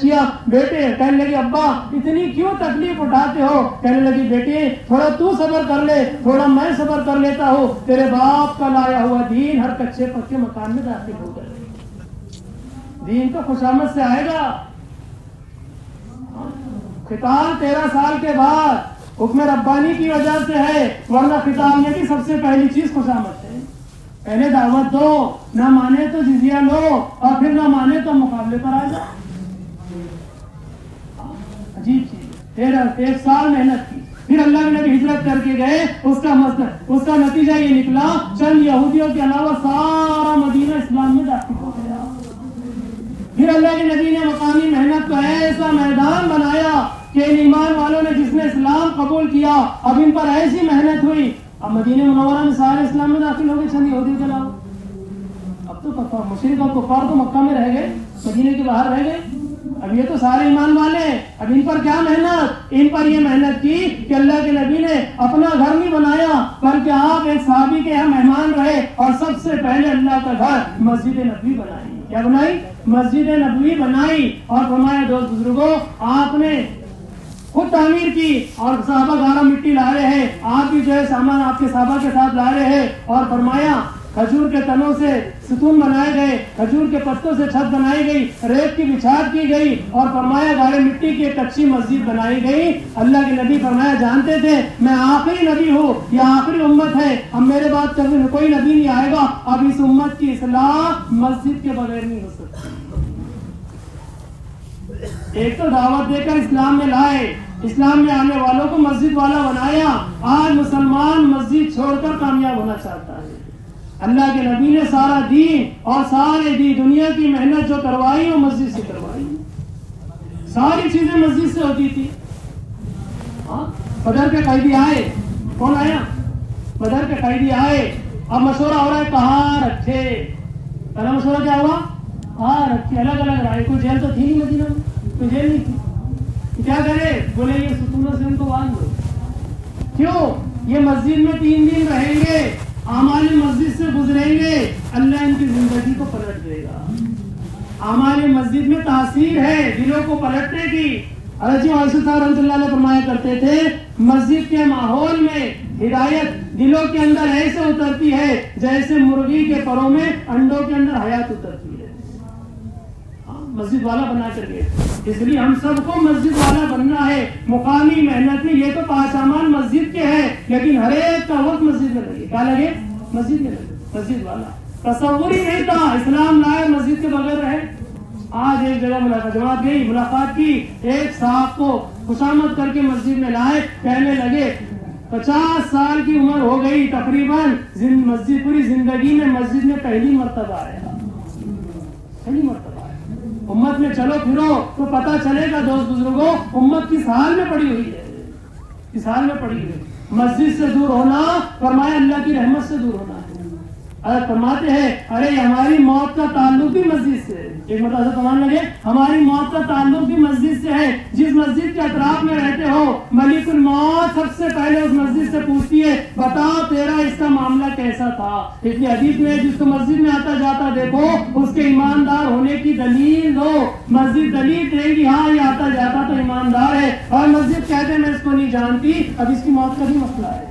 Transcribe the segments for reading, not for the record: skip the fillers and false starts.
کیا بیٹے کہنے لگی ابا اتنی کیوں تکلیف اٹھاتے ہو؟ کہنے لگی بیٹے تھوڑا تو صبر کر لے، تھوڑا میں صبر کر لیتا ہوں، تیرے باپ کا لایا ہوا دین ہر کچے پکے مکان میں داخل ہو گئے۔ دین تو خوشامد سے آئے گا۔ ختان 13 سال کے بعد حکم ربانی کی وجہ سے ہے، ورنہ ختان میں بھی سب سے پہلی چیز خوشامد ہے۔ پہلے دعوت دو، نہ مانے تو جزیہ لو، اور پھر نہ مانے تو مقابلے پر آ جاؤ۔ عجیب چیز ہے۔ 1 سال محنت کی، پھر اللہ کے نبی ہجرت کر کے گئے، اس کا نتیجہ یہ نکلا چند یہودیوں کے علاوہ سارا مدینہ اسلام میں داخل ہو گیا۔ پھر اللہ کے نبی نے مقامی محنت کو ایسا میدان بنایا کہ ان ایمان والوں نے جس نے اسلام قبول کیا اب ان پر ایسی محنت ہوئی، اب مدینہ منورہ میں سارے اسلام میں داخل ہو گئے چند یہودیوں کے علاوہ۔ اب تو مشرک اور کفار تو مکہ میں رہ گئے، مدینے کے باہر رہ گئے، اب یہ تو سارے ایمان والے ہیں۔ اب ان پر کیا محنت؟ ان پر یہ محنت کی کہ اللہ کے نبی نے اپنا گھر نہیں بنایا بلکہ آپ ایک صحابی کے یہاں مہمان رہے، اور سب سے پہلے اللہ کا گھر مسجد نبوی بنائی۔ کیا بنائی؟ مسجد نبوی بنائی، اور فرمایا دوست بزرگوں آپ نے خود تعمیر کی، اور صحابہ گارا مٹی لا رہے ہیں، آپ بھی جو ہے سامان آپ کے صحابہ کے ساتھ لا رہے ہیں، اور فرمایا کھجور کے تنوں سے ستون بنائے گئے، کھجور کے پتوں سے چھت بنائی گئی، ریت کی بچھاٹ کی گئی، اور فرمایا گارے مٹی کی ایک اچھی مسجد بنائی گئی۔ اللہ کے نبی فرمایا جانتے تھے میں آخری نبی ہوں، یہ آخری امت ہے، اب میرے بعد کبھی کوئی نبی نہیں آئے گا، اب اس امت کی اصلاح مسجد کے بغیر نہیں ہو سکتی۔ ایک تو دعوت دے کر اسلام میں لائے، اسلام میں آنے والوں کو مسجد والا بنایا، آج مسلمان مسجد چھوڑ کر کامیاب ہونا چاہتا ہے۔ اللہ کے نبی نے سارا دین اور سارے دنیا کی محنت جو کروائی وہ مسجد سے کروائی، ساری چیزیں مسجد سے ہوتی تھی۔ بدر کے قیدی آئے، کون آیا؟ بدر کے قیدی آئے، اب مشورہ ہو رہا ہے کہاں رکھے، پہلا مشورہ کیا ہوا؟ کہاں رکھے، الگ الگ رائے، کوئی جیل تو تھی نہیں مدینہ میں، کوئی جیل نہیں تھی، کیا کرے؟ بولے یہ ستونوں سے ان کو باندھ دو۔ کیوں؟ یہ مسجد میں 3 دن رہیں گے، اعمال مسجد سے گزریں گے، اللہ ان کی زندگی کو پلٹ دے گا۔ اعمال مسجد میں تاثیر ہے دلوں کو پلٹنے کی۔ حضرت عائشہ صاحب رحمۃ اللہ علیہ فرمایا کرتے تھے مسجد کے ماحول میں ہدایت دلوں کے اندر ایسے اترتی ہے جیسے مرغی کے پروں میں انڈوں کے اندر حیات اترتی ہے۔ مسجد والا بنا کر گئے، اس لیے ہم سب کو مسجد والا بننا ہے۔ مقامی محنت میں یہ تو پاسامان مسجد کے ہے، لیکن ہر ایک کا وقت مسجد میں لگے، کیا لگے؟ مسجد میں لگے، مسجد والا۔ تصور ہی نہیں تھا اسلام لائے مسجد کے بغیر رہے۔ آج ایک جگہ جماعت گئی، ملاقات کی، ایک صاحب کو خوشامد کر کے مسجد میں لائے، کہنے لگے 50 سال کی عمر ہو گئی تقریباً، مسجد پوری زندگی میں مسجد میں پہلی مرتبہ آیا، پہلی مرتبہ۔ امت میں چلو پھرو تو پتہ چلے گا دوست بزرگوں امت کس حال میں پڑی ہوئی ہے، کس حال میں پڑی ہوئی ہے۔ مسجد سے دور ہونا فرمایا اللہ کی رحمت سے دور ہونا ہے۔ فرماتے ہیں ارے ہماری موت کا تعلق بھی مسجد سے ہے، ایک مرتبہ فرمانے لگے ہماری موت کا تعلق بھی مسجد سے ہے۔ جس مسجد کے اطراف میں رہتے ہو ملک الموت سب سے پہلے اس مسجد سے پوچھتی ہے بتاؤ تیرا اس کا معاملہ کیسا تھا۔ اس لیے حدیث میں جس کو مسجد میں آتا جاتا دیکھو اس کے ایماندار ہونے کی دلیل دو، مسجد دلیل دے گی ہاں یہ آتا جاتا تو ایماندار ہے، اور مسجد کہتے میں اس کو نہیں جانتی، اب اس کی موت کا بھی مسئلہ ہے۔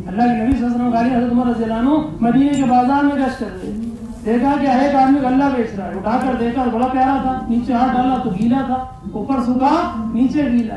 اللہ کے نبی صلی اللہ علیہ وسلم حضرت عمر رضی اللہ عنہ مدینے کے بازار میں گشت کر رہے، دیکھا کہ ایک آدمی غلہ بیچ رہا ہے، اٹھا کر دیکھا بڑا پیارا تھا، نیچے ہاتھ ڈالا تو گیلا تھا، اوپر سوکھا نیچے گیلا،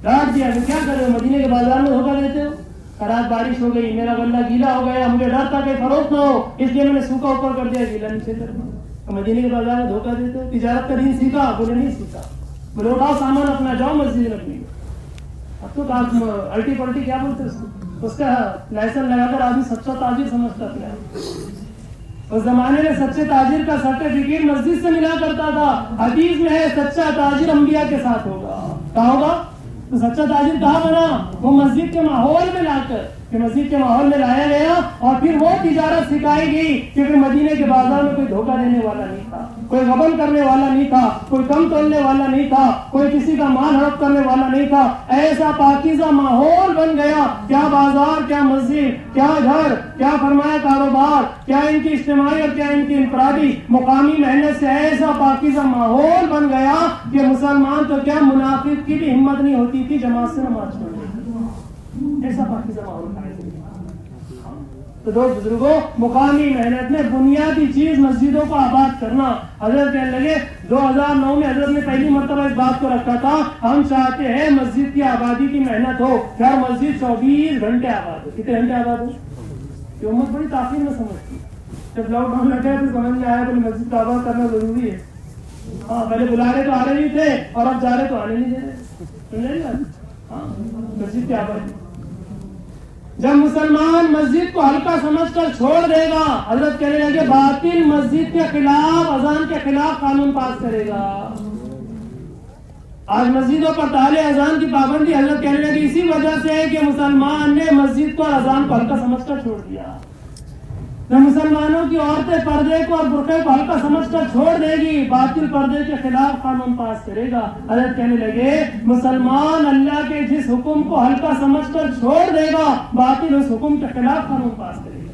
ڈانٹ دیا کہ کیا کر رہے ہو مدینے کے بازار میں دھوکہ دیتے ہو، رات بارش ہو گئی میرا غلہ گیلا ہو گیا، مجھے ڈر تھا کہ فروخت نہ ہو اس لیے میں نے سوکھا اوپر کر دیا گیلا نیچے کر دیا۔ مدینے کے بازار میں دھوکہ دیتے ہو، تجارت کا دین سیکھا؟ بولے نہیں سیکھا۔ بولے اٹھاؤ سامان اپنا جاؤ مسجد رکھنے۔ اب تو الٹی پلٹی کیا بولتے اس کا لائسنس لگا کر آدمی سچا تاجر سمجھتا تھا۔ اس زمانے میں سچے تاجر کا سرٹیفکیٹ مسجد سے ملا کرتا تھا۔ حدیث میں ہے سچا تاجر انبیاء کے ساتھ ہوگا۔ کہاں ہوگا؟ تو سچا تاجر کہاں بنا؟ وہ مسجد کے ماحول میں لا کر کہ مسجد کے ماحول میں لایا گیا اور پھر وہ تجارت سکھائی گئی کہ پھر مدینے کے بازار میں کوئی دھوکہ دینے والا نہیں تھا، کوئی غبن کرنے والا نہیں تھا، کوئی کم تولنے والا نہیں تھا، کوئی کسی کا مال ہڑپ کرنے والا نہیں تھا. ایسا پاکیزہ ماحول بن گیا. کیا بازار، کیا مسجد، کیا گھر، کیا فرمایا کاروبار، کیا ان کی اجتماعی اور کیا ان کی انفرادی مقامی محنت سے ایسا پاکیزہ ماحول بن گیا کہ مسلمان تو کیا منافق کی بھی ہمت نہیں ہوتی تھی جماعت سے نماز پڑھنے کی. ایسا پاکیزہ ماحول بن گیا. تو دوست بزرگوں، مقامی محنت میں بنیادی چیز مسجدوں کو آباد کرنا. حضرت کہنے لگے 2009 میں حضرت نے پہلی مرتبہ اس بات کو رکھا تھا، ہم چاہتے ہیں مسجد کی آبادی کی محنت ہو، ہر مسجد 24 گھنٹے آباد ہو. کتنے گھنٹے آباد ہو؟ یہ امت بڑی تاخیر میں سمجھتی. جب لاک ڈاؤن لگا تو سمجھ میں آیا کہ مسجد کو آباد کرنا ضروری ہے. ہاں، پہلے بلا رہے تو آ رہے نہیں تھے اور اب جا رہے تو آنے نہیں دے رہے. سمجھے نا؟ ہاں، مسجد کی آبادی. جب مسلمان مسجد کو ہلکا سمجھ کر چھوڑ دے گا، حضرت کہنے لگے باطل مسجد کے خلاف، اذان کے خلاف قانون پاس کرے گا. آج مسجدوں پر تالے اذان کی پابندی حضرت کہنے لگے اسی وجہ سے ہے کہ مسلمان نے مسجد کو اور اذان کو ہلکا سمجھ کر چھوڑ دیا. جب مسلمانوں کی عورتیں پردے کو اور برقعے کو ہلکا سمجھ کر چھوڑ دے گی، باطل پردے کے خلاف قانون پاس کرے گا. حضرت کہنے لگے مسلمان اللہ کے جس حکم کو ہلکا سمجھ کر چھوڑ دے گا، باطل اس حکم کے خلاف قانون پاس کرے گا.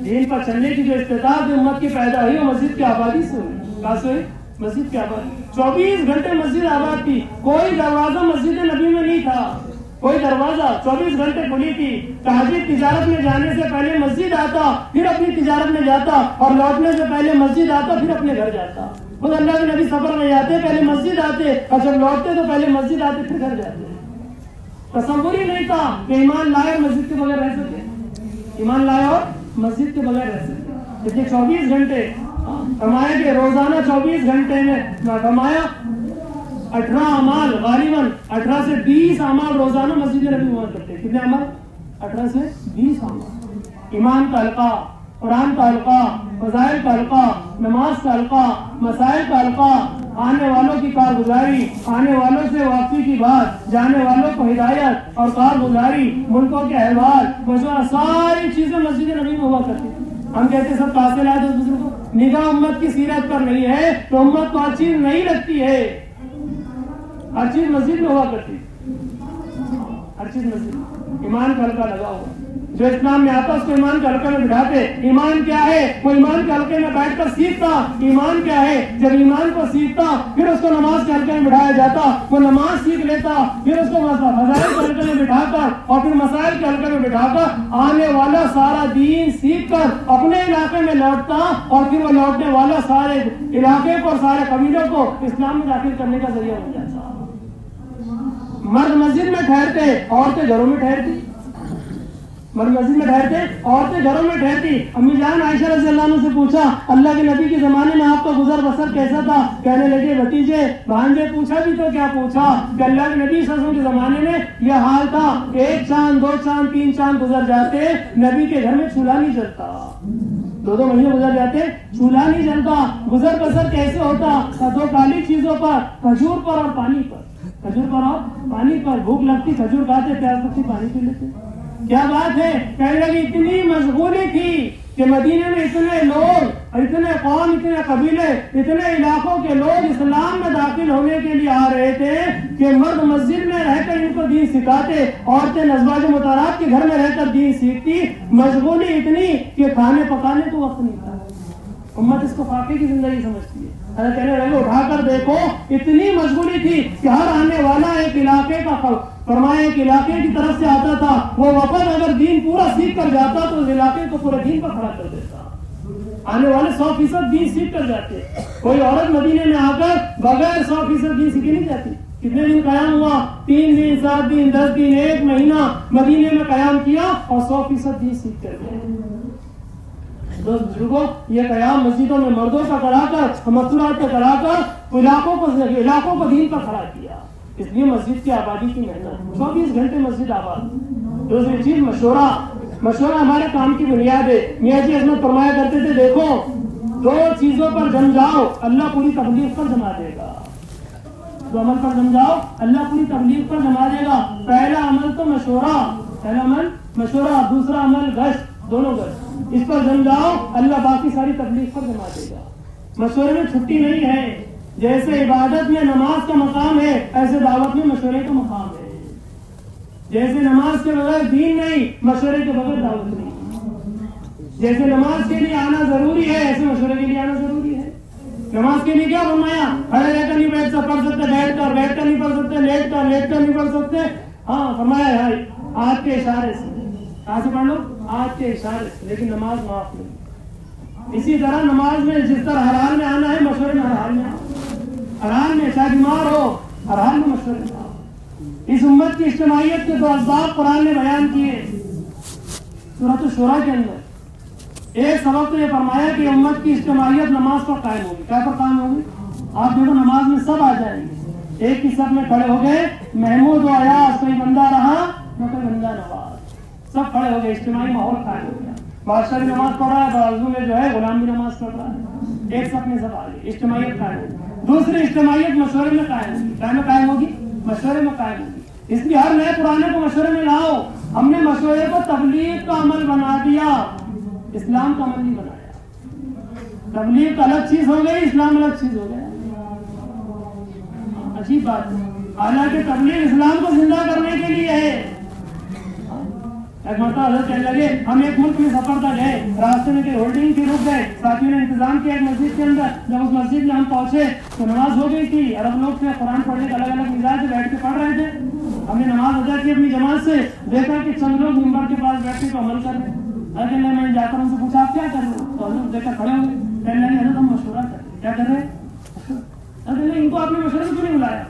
دین پر چلنے کی جو استطاعت امت کی پیدا ہوئی وہ مسجد کی آبادی سے ہوئی. کہاں سے ہوئی؟ مسجد کی آبادی. 24 گھنٹے مسجد آباد تھی. کوئی دروازہ مسجد نبی میں نہیں تھا، کوئی دروازہ 24 گھنٹے کھلی تھی. تاجر تجارت میں جانے سے پہلے مسجد آتا، پھر اپنی تجارت میں جاتا، اور لوٹنے سے پہلے مسجد آتا، پھر اپنے گھر جاتا. خود اللہ کے نبی سفر میں جاتے پہلے مسجد آتے، اور جب لوٹتے تو پہلے مسجد آتے پھر گھر جاتے. تصور ہی نہیں تھا کہ ایمان لائے اور مسجد کے بغیر رہ سکے. ایمان لائے اور مسجد کے بغیر رہ سکے. اس لیے 24 گھنٹے فرمایا کہ روزانہ 24 گھنٹے میں فرمایا 18 اعمال غالباً 18 سے 20 اعمال روزانہ مسجد نبی ہوا کرتے. کتنے اعمال؟ 18 سے 20 اعمال. ایمان کا حلقہ، قرآن کا حلقہ، فضائل کا حلقہ، نماز کا حلقہ، مسائل کا حلقہ، آنے والوں کی کارگزاری، آنے والوں سے واقفی کی بات، جانے والوں کو ہدایت اور کارگزاری، ملکوں کے احوال، مشورہ، ساری چیزیں مسجد نبی میں ہوا کرتی. ہم کہتے ہیں سب کہاں سے لائے دوست بزرگوں؟ نگاہ امت کی سیرت پر نہیں ہے تو امت کو ہر چیز نہیں لگتی ہے. ہر چیز مسجد میں ہوا کرتی، ہر چیز مسجد. ایمان کا حلقہ لگا ہوا. جو اسلام میں آتا اس کو ایمان کے حلقے میں بٹھاتے. ایمان کیا ہے؟ وہ ایمان کے حلقے میں بیٹھ کر سیکھتا. ایمان کیا ہے؟ جب ایمان کو سیکھتا پھر اس کو نماز کے حلقے میں بٹھایا جاتا، وہ نماز سیکھ لیتا، پھر اس کو فضائل کے حلقے میں بٹھا کر اور پھر مسائل کے حلقے میں بٹھا کر آنے والا سارا دین سیکھ کر اپنے علاقے میں لوٹتا، اور پھر وہ لوٹنے والا سارے علاقے کو اور سارے قبیلوں کو اسلام میں داخل کرنے کا ذریعہ بن جاتا. مرد مسجد میں ٹھہرتے، عورتیں گھروں میں ٹھہرتی. مرد مسجد میں ٹھہرتے، عورتیں گھروں میں ٹھہرتی. امی جان عائشہ رضی اللہ عنہ سے پوچھا اللہ کے نبی کے زمانے میں آپ کا گزر بسر کیسا تھا؟ کہنے لگے بھتیجے بھانجے پوچھا بھی تو کیا پوچھا کہ اللہ کے نبی صلی اللہ علیہ وسلم کے زمانے میں یہ حال تھا. 1 چاند 2 چاند 3 چاند گزر جاتے، نبی کے گھر میں چولہا نہیں جلتا. 2 مہینے گزر جاتے، چولہا نہیں جلتا. گزر بسر کیسے ہوتا؟ 2 کالی چیزوں پر، کھجور پر اور پانی پر. کھجور پر اور پانی پر. بھوک لگتی کھجور کھاتے، پیاس لگتی پانی پی لیتے. کیا بات ہے؟ کہنے لگی اتنی مشغولی تھی کہ مدینے میں اتنے لوگ، اتنے قوم، اتنے قبیلے، اتنے علاقوں کے لوگ اسلام میں داخل ہونے کے لیے آ رہے تھے کہ مرد مسجد میں رہ کر ان کو دین سکھاتے، عورتیں ازواج مطہرات کے گھر میں رہ کر دین سیکھتی. مشغولی اتنی کہ کھانے پکانے کو وقت نہیں تھا. امت اس کو فاقے کی زندگی سمجھتی ہے. کہنے لگے اٹھا کر دیکھو اتنی مشغولی تھی کہ ہر آنے والا ایک علاقے کا فرمایا ایک علاقے کی طرف سے آتا تھا، وہ وفد اگر دین پورا سیکھ کر جاتا تو اس علاقے کو پورے دین پر کھڑا کر دیتا. آنے والے 100% دین سیکھ کر جاتے. کوئی عورت مدینے میں آ کر بغیر 100% دین سیکھی نہیں جاتی. کتنے دن قیام ہوا؟ 3 دن 7 دن 10 دن 1 مہینہ مدینے میں قیام کیا اور 100% دین سیکھ کر گئے. دوست بزرگوں، یہ قیام مسجدوں میں مردوں کا کرا کر، مستورات کا کرا کر علاقوں کو دین پر کھڑا کیا. اس لیے مسجد کی آبادی کی محنت. 24 گھنٹے مسجد آباد. دوسری چیز مشورہ ہمارے کام کی بنیاد ہے. میاں جی عظمت فرمایا کرتے تھے دیکھو 2 چیزوں پر جم جاؤ اللہ پوری تکلیف پر جما دے گا. تو عمل پر جم جاؤ, اللہ پوری تبلیغ پر جما دے گا. پہلا عمل تو مشورہ, پہلا عمل مشورہ, دوسرا عمل گشت, دونوں گشت, اس پر جم جاؤ, اللہ باقی ساری تبلیغ پر جما دے گا. مشورے میں چھٹی نہیں ہے. جیسے عبادت میں نماز کا مقام ہے, ایسے دعوت میں مشورے کا مقام ہے. جیسے نماز کے بغیر دین نہیں, مشورے کے بغیر دعوت نہیں. جیسے نماز کے لیے آنا ضروری ہے, ایسے مشورے کے لیے آنا ضروری ہے. نماز کے لیے کیا فرمایا؟ کھڑے رہ کر نہیں پڑھ سکتے, بیٹھ کر نہیں پڑھ سکتے, لیٹ کر نہیں پڑھ سکتے. ہاں فرمایا ہے ہاتھ کے اشارے سے, کہاں سے پڑھ لو؟ ہاتھ کے اشارے سے, لیکن نماز معاف نہیں. اسی طرح نماز میں جس طرح ہر حال میں آنا ہے, مشورے میں ہر حال میں آنا. ہر حال میں, چاہے بیمار ہو, ہر حال میں مشورے میں آؤ. اس امت کی اجتماعیت کے 2 اسباب قرآن نے بیان کیے سورۃ الشورى کے اندر. ایک سبب تو یہ فرمایا کہ امت کی اجتماعیت نماز پر قائم ہوگی. کیا پر قائم ہوگی؟ آپ دیکھو نماز میں سب آ جائیں گے, ایک ہی صف میں کھڑے ہو گئے, محمود و ایاز, کوئی بندہ رہا نہ کوئی بندہ نواز, سب کھڑے ہو گئے, اجتماعی ماحول قائم ہو گیا. بادشاہ بھی نماز پڑھ رہا ہے, بازو میں جو ہے غلام بھی نماز پڑھ رہا ہے, ایک صف میں سب آ گئے, اجتماعیت قائم ہوگی. دوسری اجتماعیت مشورے میں قائم ہوگی. کیا میں قائم ہوگی؟ مشورے میں قائم ہوگی. اس لیے ہر نئے پرانے کو مشورے میں لاؤ. ہم نے مشورے کو تبلیغ کا عمل بنا دیا, اسلام کا عمل نہیں بنایا. تبلیغ الگ چیز ہو گئی, اسلام الگ چیز ہو گیا. عجیب بات ہے. حالانکہ تبلیغ اسلام کو زندہ کرنے کے لیے ہے. ایک مرتبہ حضرت کہنے لگے, ہم ایک ملک میں سفر تک گئے, راستے میں ہولڈنگ کی رک گئے, ساتھیوں نے انتظام کیا ایک مسجد کے اندر. جب اس مسجد میں ہم پہنچے تو نماز ہو گئی تھی. عرب لوگ تھے, قرآن پڑھنے کے الگ الگ مزاج سے بیٹھ کے پڑھ رہے تھے. ہم نے نماز ادا کی اپنی جماعت سے, دیکھا کہ چند لوگ منبر کے پاس بیٹھ کے عمل کر رہے ہیں. میں نے جا کر ان سے پوچھا آپ کیا کر رہے ہو؟ تو حضرت دیکھ کر کھڑے ہو گئے. کہنے لگے حضرت ہم مشورہ کر رہے ہیں. کیا کر رہے ہیں؟ حضرت ان کو آپ نے مشورے میں کیوں نہیں بلایا؟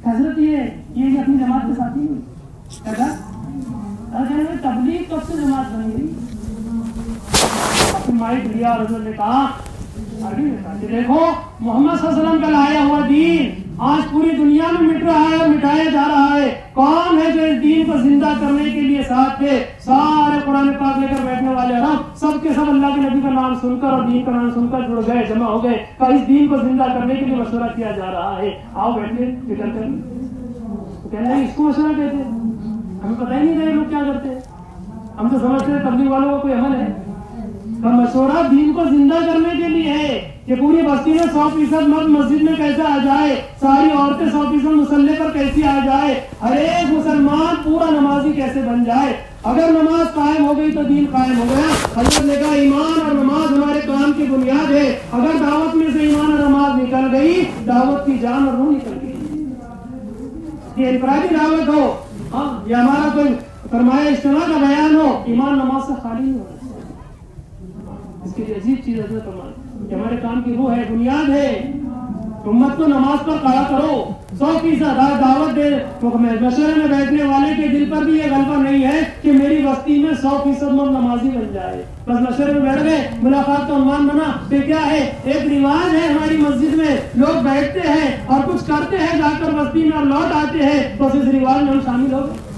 حضرت یہ اپنی جماعت کے ساتھی نہیں کیا. تبلیغ کب سے جماعت بن گئی؟ اپنی مائک لیا اور حضرت نے کہا کہ دیکھو محمد صلی اللہ علیہ وسلم کا لایا ہوا دین آج پوری دنیا میں مٹ رہا ہے, مٹایا جا رہا ہے. کون ہے جو اس دین کو زندہ کرنے کے لیے ساتھ تھے؟ سارے قرآن پاک لے کر بیٹھنے والے عرب, سب کے سب اللہ کے نبی کا نام سن کر اور دین کا نام سن کر جڑ گئے, جمع ہو گئے. اس دین کو زندہ کرنے کے لیے مشورہ کیا جا رہا ہے, آؤ بیٹھے فکر کر. کہنے لگے اس کو مشورہ کہتے ہیں, ہمیں پتہ ہی نہیں رہے لوگ کیا کرتے. ہم تو سمجھتے ہیں تبلیغ والوں کا کوئی عمل ہے. پر مشورہ دین کو زندہ کرنے کے لیے ہے کہ پوری بستی میں 100% مرد مسجد میں کیسے آ جائے, ساری عورتیں 100% مصلی پر کیسے آ جائے, ہر ایک مسلمان پورا نمازی کیسے بن جائے. اگر نماز قائم ہو گئی تو دین قائم ہو گیا. حضرت نے کہا ایمان اور نماز ہمارے کام کی بنیاد ہے. اگر دعوت میں سے ایمان اور نماز نکل گئی, دعوت کی جان اور روح نکل گئی. یہ انفرادی دعوت ہو, ہاں یہ ہمارا کوئی فرمایا اجتماع کا بیان ہو, ایمان نماز سے خالی نہیں ہونا. اس کے لیے عجیب چیز حضرت فرمایا کہ ہمارے کام کی روح ہے, بنیاد ہے. امت کو نماز پر کھڑا کرو, 100% دعوت دے. مشورے میں بیٹھنے والے کے دل پر بھی یہ غلبہ نہیں ہے کہ میری بستی میں 100% مرد نمازی بن جائے. بس مشورے میں بیٹھ گئے, ملاقات کا عنوان بنا, پھر کیا ہے, ایک رواج ہے ہماری مسجد میں, لوگ بیٹھتے ہیں اور کچھ کرتے ہیں جا کر بستی میں اور لوٹ آتے ہیں, تو اس رواج میں ہم شامل ہو گئے.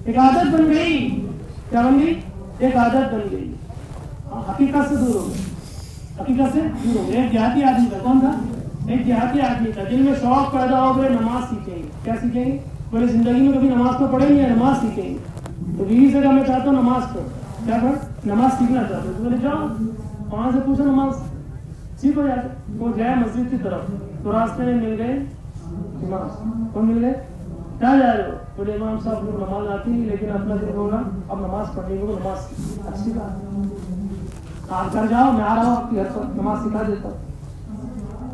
ایک عادت بن گئی. کیا بن گئی؟ ایک عادت بن گئی. حقیقت سے دور ہو گئے, حقیقت سے دور ہو گئے. ایک دیہاتی آدمی تھا. کون تھا؟ ایک دیہاتی آدمی تھا جن میں شوق پیدا ہو گئے نماز سیکھیں گے. کیا سیکھیں گے؟ بولے زندگی میں کبھی نماز تو پڑھیں گے, نماز سیکھیں گے. تو بیوی سے کہا میں چاہتا ہوں نماز پڑھ. کیا پڑھ؟ نماز سیکھنا چاہتا ہوں. تو بولے جاؤ وہاں سے پوچھو نماز سیکھ ہو جاتے. وہ گئے مسجد کی طرف, تو راستے میں مل گئے امام. کون مل گئے؟ کہاں جا رہے ہو؟ بولے امام صاحب کو نماز آتی نہیں, لیکن اپنا دل ہوگا اب نماز پڑھنے کو. نماز اچھی بات, آپ گھر جاؤ, میں آ رہا ہوں آپ کے گھر پر, نماز سکھا دیتا ہوں.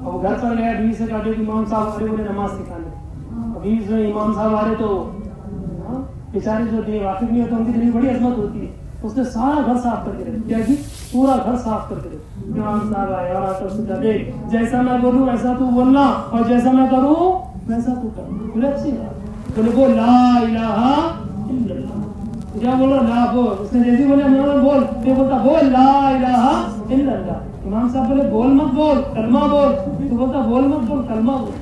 اور وہ گھر پر گیا, بیوی سے کہا کہ امام صاحب آ رہے, بولے نماز سکھانے. بیوی سے امام صاحب آ رہے تو بیچارے جو دے واقف نہیں ہوتے ان کی دل میں بڑی عظمت ہوتی ہے. اس نے سارا گھر صاف کر کے رکھا. کیا جی؟ پورا گھر صاف کر کے رکھا. امام صاحب آئے اور آ کر سوچا, دیکھ جیسا میں بولوں ویسا تو بولنا, اور جیسا میں کروں ویسا تو کرنا. بولے اچھی بات. بولے وہ لا الہ الا اللہ. کیا بول رہا لا بول. اس نے جیسے بولے بول, یہ بولتا بول لا الہ الا اللہ. امام صاحب بولے بول مت بول, کلمہ بول. تو بولتا بول مت بول, کلمہ بول.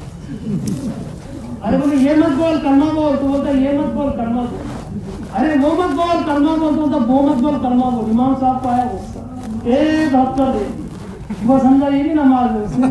ارے بولے یہ مت بول, کلمہ بول. تو بولتا یہ مت بول, کلمہ بول. ارے وہ مت بول, کلمہ بول. تو بولتا وہ مت بول, کلمہ بول. امام صاحب کو آیا غصہ, ایک ہفتہ دے دی. وہ سمجھا یہ بھی نماز ہے.